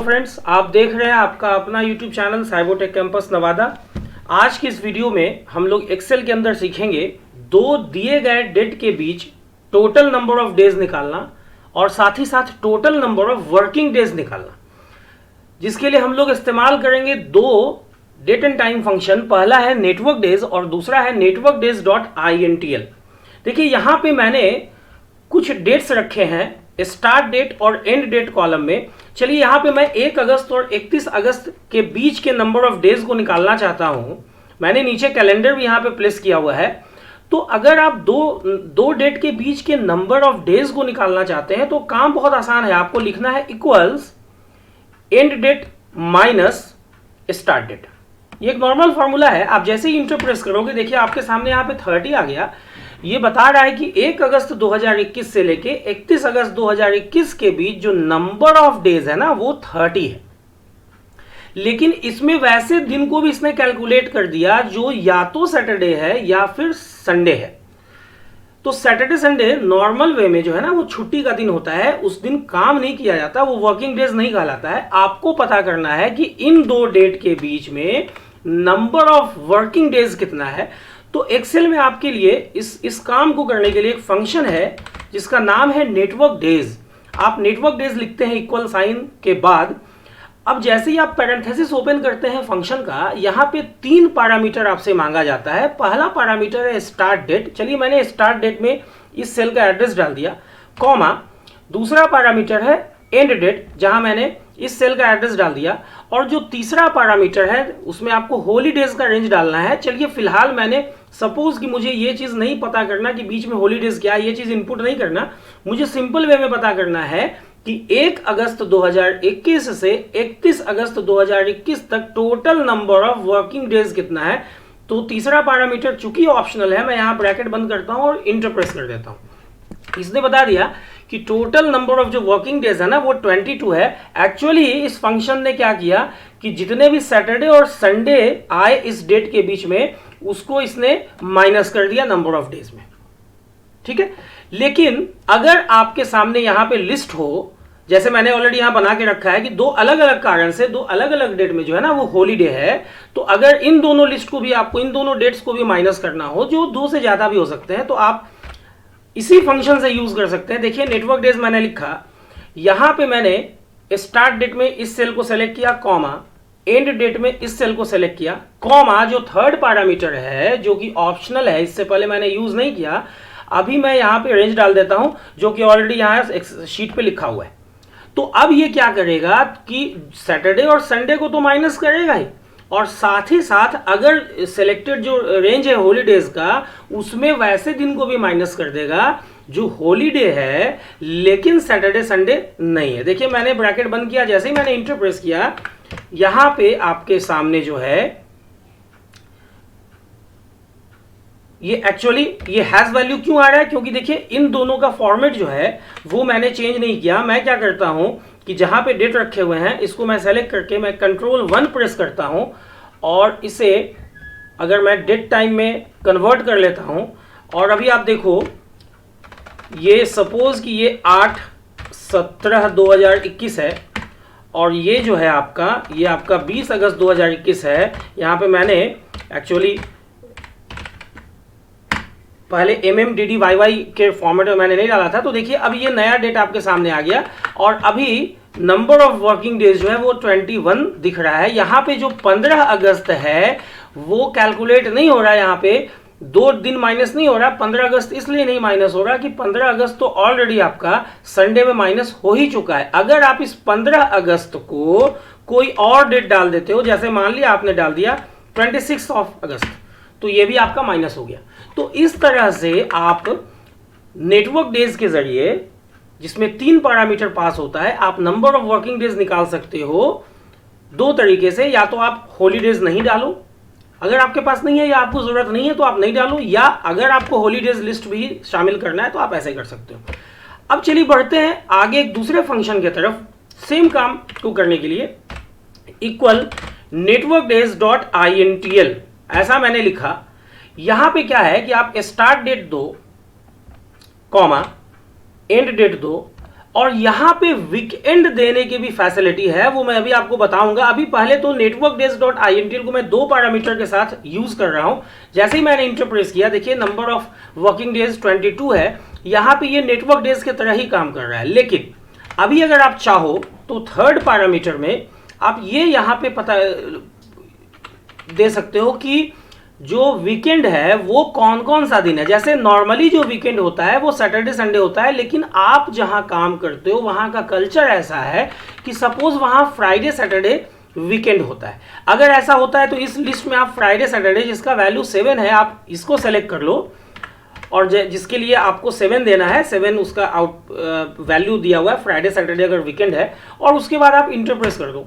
Friends, आप देख रहे हैं आपका अपना YouTube channel Cybotech campus Nawada. आज की इस वीडियो में हम लोग एक्सेल के अंदर सीखेंगे दो दिए गए डेट के बीच टोटल नंबर ऑफ डेज निकालना और साथ ही साथ total number of working days निकालना, जिसके लिए हम लोग इस्तेमाल करेंगे दो डेट एंड टाइम फंक्शन। पहला है नेटवर्क डेज और दूसरा है नेटवर्क डेज डॉट INTL। देखिए यहाँ पे मैंने कुछ डेट्स रखे हैं स्टार्ट डेट और एंड डेट कॉलम में। चलिए यहाँ पे मैं 1 अगस्त और 31 अगस्त के बीच के नंबर ऑफ डेज को निकालना चाहता हूं। मैंने नीचे कैलेंडर भी यहाँ पे प्लेस किया हुआ है। तो अगर आप दो डेट के बीच के नंबर ऑफ डेज को निकालना चाहते हैं तो काम बहुत आसान है। आपको लिखना है equals end date minus start date. ये एक नॉर्मल फॉर्मूला है। आप जैसे ही इंटर प्रेस करोगे, देखिए आपके सामने यहाँ पे 30 आ गया। ये बता रहा है कि 1 अगस्त 2021 से लेके 31 अगस्त 2021 के बीच जो नंबर ऑफ डेज है ना वो 30 है। लेकिन इसमें वैसे दिन को भी इसने कैलकुलेट कर दिया जो या तो सैटरडे है या फिर संडे है। तो सैटरडे संडे नॉर्मल वे में जो है ना वो छुट्टी का दिन होता है, उस दिन काम नहीं किया जाता, वो वर्किंग डेज नहीं कहलाता है। आपको पता करना है कि इन दो डेट के बीच में नंबर ऑफ वर्किंग डेज कितना है। तो एक्सेल में आपके लिए इस काम को करने के लिए एक फंक्शन है जिसका नाम है नेटवर्क डेज। आप नेटवर्क डेज लिखते हैं इक्वल साइन के बाद। अब जैसे ही आप पैरेंथेसिस ओपन करते हैं फंक्शन का, यहाँ पे 3 पैरामीटर आपसे मांगा जाता है। पहला पैरामीटर है स्टार्ट डेट। चलिए मैंने स्टार्ट डेट में इस सेल का एड्रेस डाल दिया, कॉमा। दूसरा पैरामीटर है एंड डेट, जहां मैंने इस सेल का एड्रेस डाल दिया। और जो तीसरा पैरामीटर है उसमें आपको हॉलीडेज का रेंज डालना है। चलिए फिलहाल मैंने सपोज कि मुझे ये चीज नहीं पता करना कि बीच में हॉलीडेज क्या है, ये चीज इनपुट नहीं करना। मुझे सिंपल वे में पता करना है कि 1 अगस्त 2021 से 31 अगस्त 2021 तक total number of working days कितना है। तो तीसरा पैरामीटर चूंकि ऑप्शनल है, मैं यहां ब्रैकेट बंद करता हूं और इंटर प्रेस कर देता हूं। इसने बता दिया कि टोटल नंबर ऑफ जो वर्किंग डेज है ना वो 22 है। एक्चुअली इस फंक्शन ने क्या किया कि जितने भी सैटरडे और संडे आए इस डेट के बीच में, उसको इसने माइनस कर दिया नंबर ऑफ डेज में। ठीक है, लेकिन अगर आपके सामने यहां पे लिस्ट हो, जैसे मैंने ऑलरेडी यहां बना के रखा है कि दो अलग अलग कारण से दो अलग अलग डेट में जो है ना वो हॉलीडे है, तो अगर इन दोनों लिस्ट को भी आपको इन दोनों डेट्स को भी माइनस करना हो, जो 2 से ज्यादा भी हो सकते हैं, तो आप इसी फंक्शन से यूज कर सकते हैं। देखिए नेटवर्क डेज मैंने लिखा, यहां पे मैंने स्टार्ट डेट में इस सेल को सेलेक्ट किया, कॉमा, एंड डेट में इस सेल को सेलेक्ट किया, कॉमा, जो थर्ड पैरामीटर है जो कि ऑप्शनल है, इससे पहले मैंने यूज नहीं किया। अभी मैं यहां पे रेंज डाल देता हूं जो कि ऑलरेडी यहां शीट पे लिखा हुआ है। तो अब ये क्या करेगा कि सैटरडे और संडे को तो माइनस करेगा ही, और साथ ही साथ अगर सिलेक्टेड जो रेंज है हॉलीडेज का, उसमें वैसे दिन को भी माइनस कर देगा जो हॉलीडे है लेकिन सैटरडे संडे नहीं है। देखिए मैंने ब्रैकेट बंद किया, जैसे ही मैंने इंटर प्रेस किया, यहां पे आपके सामने जो है ये एक्चुअली ये हैज वैल्यू क्यों आ रहा है, क्योंकि देखिए इन दोनों का फॉर्मेट जो है वो मैंने चेंज नहीं किया। मैं क्या करता हूं कि जहां पे डेट रखे हुए हैं इसको मैं सेलेक्ट करके मैं Ctrl+1 प्रेस करता हूं और इसे अगर मैं डेट टाइम में कन्वर्ट कर लेता हूं। और अभी आप देखो, ये सपोज कि ये 8/17/2021 है और ये जो है आपका, ये आपका 20 अगस्त 2021 है। यहां पे मैंने एक्चुअली पहले MMDDYY के फॉर्मेट में मैंने नहीं डाला था। तो देखिए अब ये नया डेट आपके सामने आ गया और अभी नंबर ऑफ वर्किंग डेज जो है वो 21 दिख रहा है। यहाँ पे जो 15 अगस्त है वो कैलकुलेट नहीं हो रहा है, यहाँ पे 2 दिन माइनस नहीं हो रहा। 15 अगस्त इसलिए नहीं माइनस हो रहा कि 15 अगस्त तो ऑलरेडी आपका संडे में माइनस हो ही चुका है। अगर आप इस 15 अगस्त को कोई और डेट डाल देते हो, जैसे मान लिया आपने डाल दिया 26 अगस्त, तो ये भी आपका माइनस हो गया। तो इस तरह से आप नेटवर्क डेज के जरिए, जिसमें 3 पैरामीटर पास होता है, आप नंबर ऑफ वर्किंग डेज निकाल सकते हो 2 तरीके से। या तो आप हॉलीडेज नहीं डालो, अगर आपके पास नहीं है या आपको जरूरत नहीं है तो आप नहीं डालो, या अगर आपको हॉलीडेज लिस्ट भी शामिल करना है तो आप ऐसे कर सकते हो। अब चलिए बढ़ते हैं आगे एक दूसरे फंक्शन की तरफ। सेम काम को करने के लिए equal network days dot INTL ऐसा मैंने लिखा। यहां पे क्या है कि आप स्टार्ट डेट दो, कॉमा, एंड डेट दो। और यहाँ पे वीकेंड देने की भी फैसिलिटी है, वो मैं अभी आपको बताऊंगा। अभी पहले तो नेटवर्क डेज डॉट INTL को मैं 2 पैरामीटर के साथ यूज कर रहा हूं। जैसे ही मैंने इंटरप्रेस किया, देखिए नंबर ऑफ वर्किंग डेज 22 है, यहाँ पे ये नेटवर्क डेज की तरह ही काम कर रहा है। लेकिन अभी अगर आप चाहो तो थर्ड पैरामीटर में आप ये यहाँ पे पता दे सकते हो कि जो वीकेंड है वो कौन कौन सा दिन है। जैसे नॉर्मली जो वीकेंड होता है वो सैटरडे संडे होता है, लेकिन आप जहां काम करते हो वहां का कल्चर ऐसा है कि सपोज वहां फ्राइडे सैटरडे वीकेंड होता है। अगर ऐसा होता है तो इस लिस्ट में आप फ्राइडे सैटरडे, जिसका वैल्यू 7 है, आप इसको सेलेक्ट कर लो, और जिसके लिए आपको 7 देना है, 7 उसका आउट वैल्यू दिया हुआ है फ्राइडे सैटरडे अगर वीकेंड है, और उसके बाद आप इंटरप्रेस कर दो।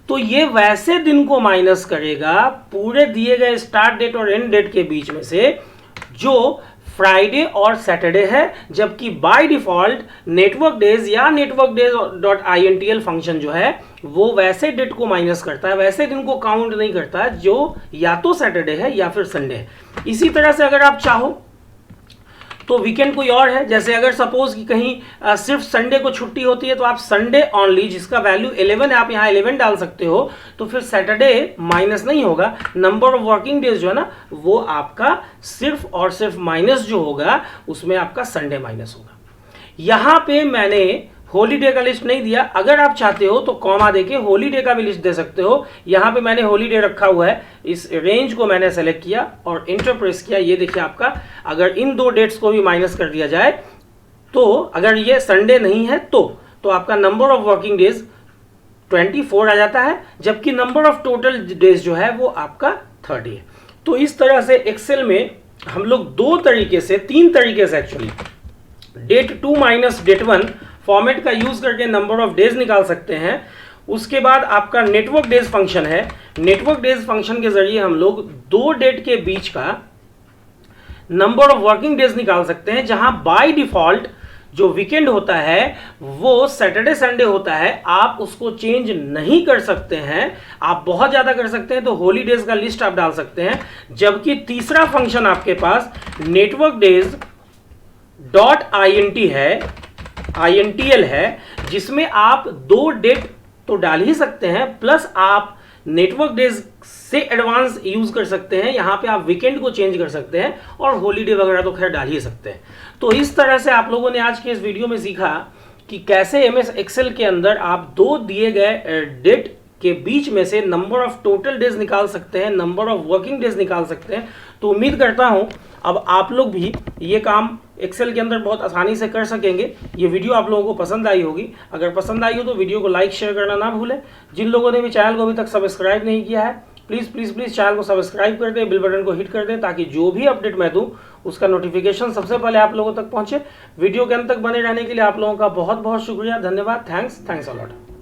तो ये वैसे दिन को माइनस करेगा पूरे दिए गए स्टार्ट डेट और एंड डेट के बीच में से जो फ्राइडे और सैटरडे है, जबकि बाय डिफॉल्ट नेटवर्क डेज या network days dot INTL function जो है वो वैसे डेट को माइनस करता है, वैसे दिन को काउंट नहीं करता है जो या तो सैटरडे है या फिर संडे है। इसी तरह से अगर आप चाहो तो वीकेंड कोई और है। जैसे अगर सपोज कि कहीं सिर्फ संडे को छुट्टी होती है तो आप संडे ओनली, जिसका वैल्यू 11 है, आप यहाँ 11 डाल सकते हो, तो फिर सैटरडे माइनस नहीं होगा। नंबर ऑफ वर्किंग डेज जो है ना वो आपका सिर्फ और सिर्फ माइनस जो होगा उसमें आपका संडे माइनस होगा। यहाँ पे मैंने हॉलीडे का लिस्ट नहीं दिया, अगर आप चाहते हो तो कॉमा देके हॉलीडे का भी लिस्ट दे सकते हो। यहाँ पे मैंने हॉलीडे रखा हुआ है, इस रेंज को मैंने सेलेक्ट किया और इंटर प्रेस किया। ये देखिए आपका अगर इन 2 डेट्स को भी माइनस कर दिया जाए तो अगर ये संडे नहीं है तो आपका नंबर ऑफ वर्किंग डेज 24 आ जाता है, जबकि नंबर ऑफ टोटल डेज जो है वो आपका 30 है। तो इस तरह से एक्सेल में हम लोग 3 तरीके से actually date 2 minus date 1 format का यूज करके नंबर ऑफ डेज निकाल सकते हैं। उसके बाद आपका नेटवर्क डेज फंक्शन है। नेटवर्क डेज फंक्शन के जरिए हम लोग 2 डेट के बीच का नंबर ऑफ वर्किंग डेज निकाल सकते हैं, जहां बाय डिफॉल्ट जो वीकेंड होता है वो सैटरडे संडे होता है, आप उसको चेंज नहीं कर सकते हैं। आप बहुत ज्यादा कर सकते हैं तो हॉलीडेज का लिस्ट आप डाल सकते हैं। जबकि तीसरा फंक्शन आपके पास नेटवर्क डेज डॉट INTL है, जिसमें आप 2 डेट तो डाल ही सकते हैं, प्लस आप नेटवर्क डेज से एडवांस यूज कर सकते हैं। यहां पे आप वीकेंड को चेंज कर सकते हैं और हॉलीडे वगैरह तो खैर डाल ही सकते हैं। तो इस तरह से आप लोगों ने आज के इस वीडियो में सीखा कि कैसे MS एक्सेल के अंदर आप 2 दिए गए डेट के बीच में से नंबर ऑफ टोटल डेज निकाल सकते हैं, नंबर ऑफ वर्किंग डेज निकाल सकते हैं। तो उम्मीद करता हूं अब आप लोग भी ये काम एक्सेल के अंदर बहुत आसानी से कर सकेंगे। ये वीडियो आप लोगों को पसंद आई होगी। अगर पसंद आई हो तो वीडियो को लाइक शेयर करना ना भूलें। जिन लोगों ने भी चैनल को अभी तक सब्सक्राइब नहीं किया है प्लीज़ प्लीज़ प्लीज़ चैनल को सब्सक्राइब कर दें, बिल बटन को हिट कर दें, ताकि जो भी अपडेट मैं दूं उसका नोटिफिकेशन सबसे पहले आप लोगों तक पहुंचे। वीडियो के अंत तक बने रहने के लिए आप लोगों का बहुत बहुत शुक्रिया, धन्यवाद, थैंक्स अ लॉट।